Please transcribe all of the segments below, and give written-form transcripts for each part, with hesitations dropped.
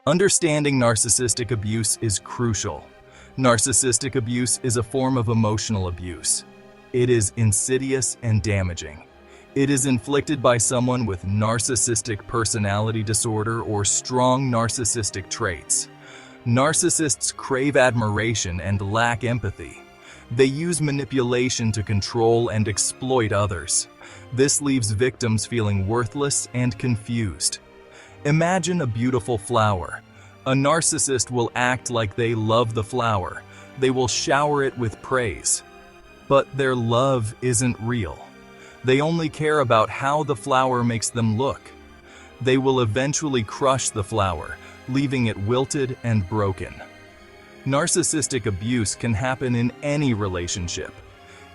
Understanding narcissistic abuse is crucial. Narcissistic abuse is a form of emotional abuse. It is insidious and damaging. It is inflicted by someone with narcissistic personality disorder or strong narcissistic traits. Narcissists crave admiration and lack empathy. They use manipulation to control and exploit others. This leaves victims feeling worthless and confused. Imagine a beautiful flower. A narcissist will act like they love the flower. They will shower it with praise. But their love isn't real. They only care about how the flower makes them look. They will eventually crush the flower, leaving it wilted and broken. Narcissistic abuse can happen in any relationship.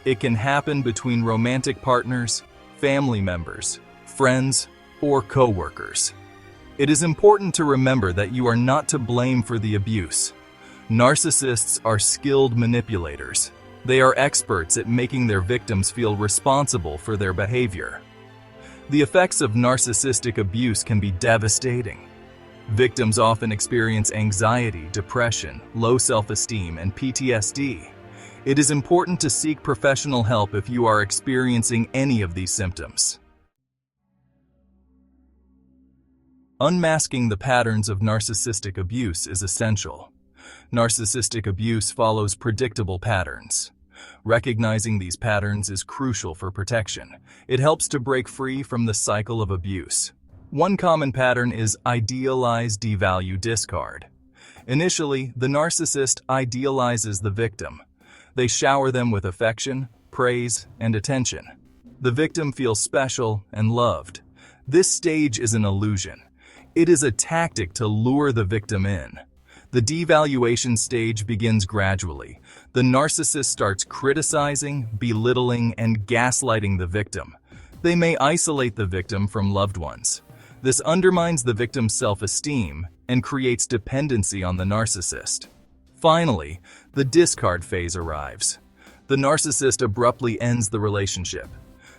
It can happen between romantic partners, family members, friends, or co-workers. It is important to remember that you are not to blame for the abuse. Narcissists are skilled manipulators. They are experts at making their victims feel responsible for their behavior. The effects of narcissistic abuse can be devastating. Victims often experience anxiety, depression, low self-esteem, and PTSD. It is important to seek professional help if you are experiencing any of these symptoms. Unmasking the patterns of narcissistic abuse is essential. Narcissistic abuse follows predictable patterns. Recognizing these patterns is crucial for protection. It helps to break free from the cycle of abuse. One common pattern is idealize, devalue, discard. Initially, the narcissist idealizes the victim. They shower them with affection, praise, and attention. The victim feels special and loved. This stage is an illusion. It is a tactic to lure the victim in. The devaluation stage begins gradually. The narcissist starts criticizing, belittling, and gaslighting the victim. They may isolate the victim from loved ones. This undermines the victim's self-esteem and creates dependency on the narcissist. Finally, the discard phase arrives. The narcissist abruptly ends the relationship.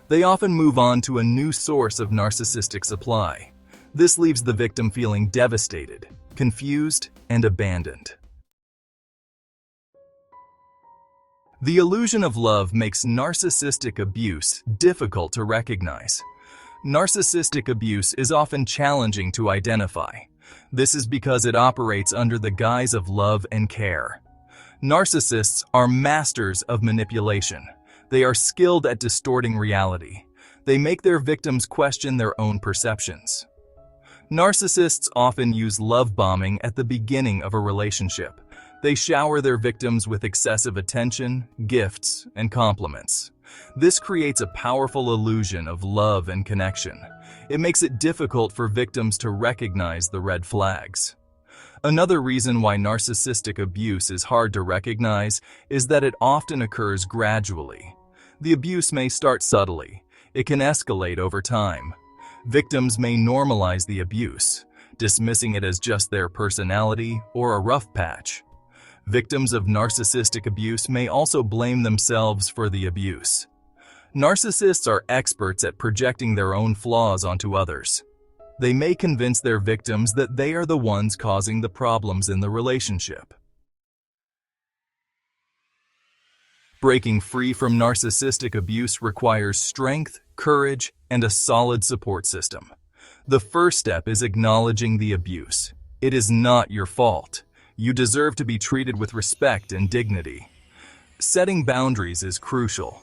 They often move on to a new source of narcissistic supply. This leaves the victim feeling devastated, confused, and abandoned. The illusion of love makes narcissistic abuse difficult to recognize. Narcissistic abuse is often challenging to identify. This is because it operates under the guise of love and care. Narcissists are masters of manipulation. They are skilled at distorting reality. They make their victims question their own perceptions. Narcissists often use love bombing at the beginning of a relationship. They shower their victims with excessive attention, gifts, and compliments. This creates a powerful illusion of love and connection. It makes it difficult for victims to recognize the red flags. Another reason why narcissistic abuse is hard to recognize is that it often occurs gradually. The abuse may start subtly. It can escalate over time. Victims may normalize the abuse, dismissing it as just their personality or a rough patch. Victims of narcissistic abuse may also blame themselves for the abuse. Narcissists are experts at projecting their own flaws onto others. They may convince their victims that they are the ones causing the problems in the relationship. Breaking free from narcissistic abuse requires strength, courage, and a solid support system. The first step is acknowledging the abuse. It is not your fault. You deserve to be treated with respect and dignity. Setting boundaries is crucial.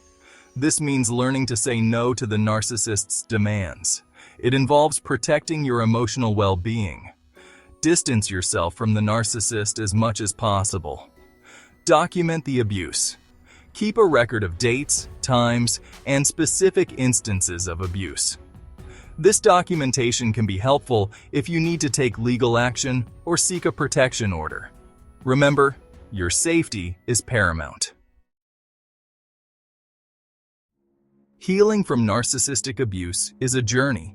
This means learning to say no to the narcissist's demands. It involves protecting your emotional well-being. Distance yourself from the narcissist as much as possible. Document the abuse. Keep a record of dates, times, and specific instances of abuse. This documentation can be helpful if you need to take legal action or seek a protection order. Remember, your safety is paramount. Healing from narcissistic abuse is a journey.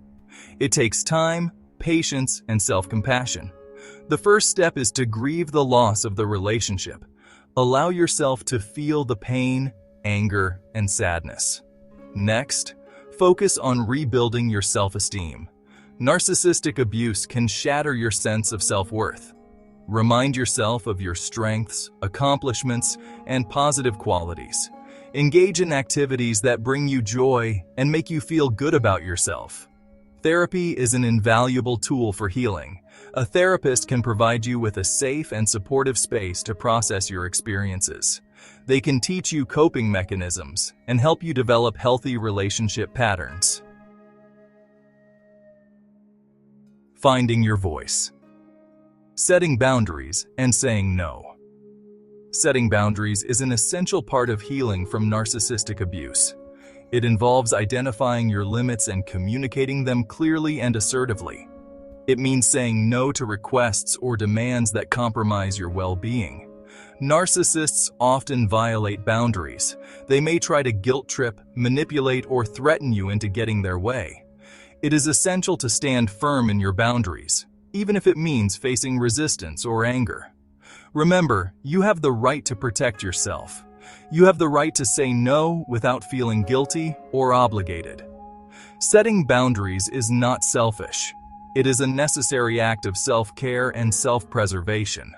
It takes time, patience, and self-compassion. The first step is to grieve the loss of the relationship. Allow yourself to feel the pain, anger, and sadness. Next, focus on rebuilding your self-esteem. Narcissistic abuse can shatter your sense of self-worth. Remind yourself of your strengths, accomplishments, and positive qualities. Engage in activities that bring you joy and make you feel good about yourself. Therapy is an invaluable tool for healing. A therapist can provide you with a safe and supportive space to process your experiences. They can teach you coping mechanisms and help you develop healthy relationship patterns. Finding your voice. Setting boundaries and saying no. Setting boundaries is an essential part of healing from narcissistic abuse. It involves identifying your limits and communicating them clearly and assertively. It means saying no to requests or demands that compromise your well-being. Narcissists often violate boundaries. They may try to guilt trip, manipulate, or threaten you into getting their way. It is essential to stand firm in your boundaries, even if it means facing resistance or anger. Remember, you have the right to protect yourself. You have the right to say no without feeling guilty or obligated. Setting boundaries is not selfish. It is a necessary act of self-care and self-preservation.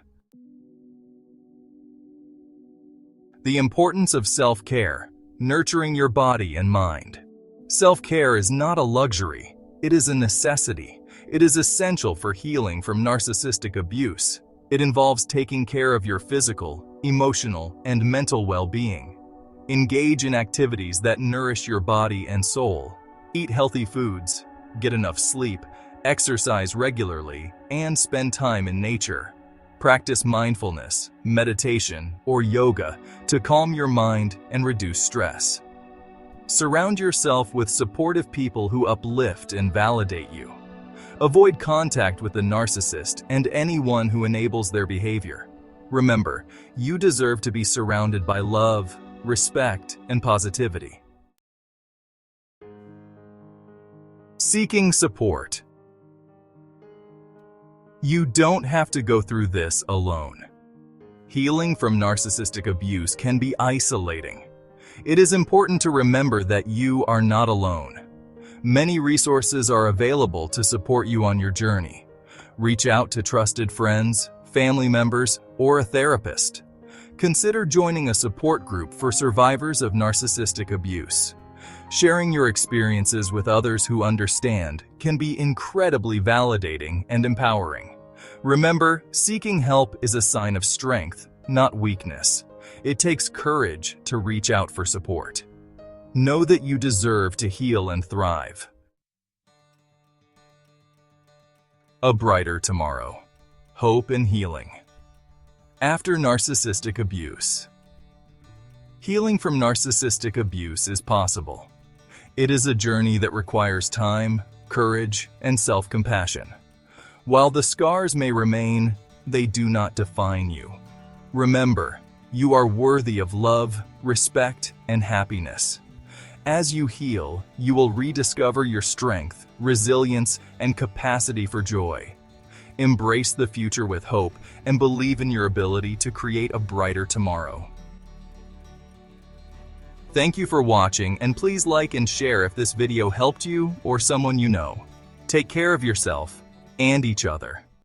The importance of self-care, nurturing your body and mind. Self-care is not a luxury. It is a necessity. It is essential for healing from narcissistic abuse. It involves taking care of your physical, emotional, and mental well-being. Engage in activities that nourish your body and soul. Eat healthy foods, get enough sleep, exercise regularly, and spend time in nature. Practice mindfulness, meditation, or yoga to calm your mind and reduce stress. Surround yourself with supportive people who uplift and validate you. Avoid contact with the narcissist and anyone who enables their behavior. Remember, you deserve to be surrounded by love, respect, and positivity. Seeking support. You don't have to go through this alone. Healing from narcissistic abuse can be isolating. It is important to remember that you are not alone. Many resources are available to support you on your journey. Reach out to trusted friends, family members, or a therapist. Consider joining a support group for survivors of narcissistic abuse. Sharing your experiences with others who understand can be incredibly validating and empowering. Remember, seeking help is a sign of strength, not weakness. It takes courage to reach out for support. Know that you deserve to heal and thrive. A brighter tomorrow. Hope and healing. After narcissistic abuse. Healing from narcissistic abuse is possible. It is a journey that requires time, courage, and self-compassion. While the scars may remain, they do not define you. Remember, you are worthy of love, respect, and happiness. As you heal, you will rediscover your strength, resilience, and capacity for joy. Embrace the future with hope and believe in your ability to create a brighter tomorrow. Thank you for watching, and please like and share if this video helped you or someone you know. Take care of yourself and each other.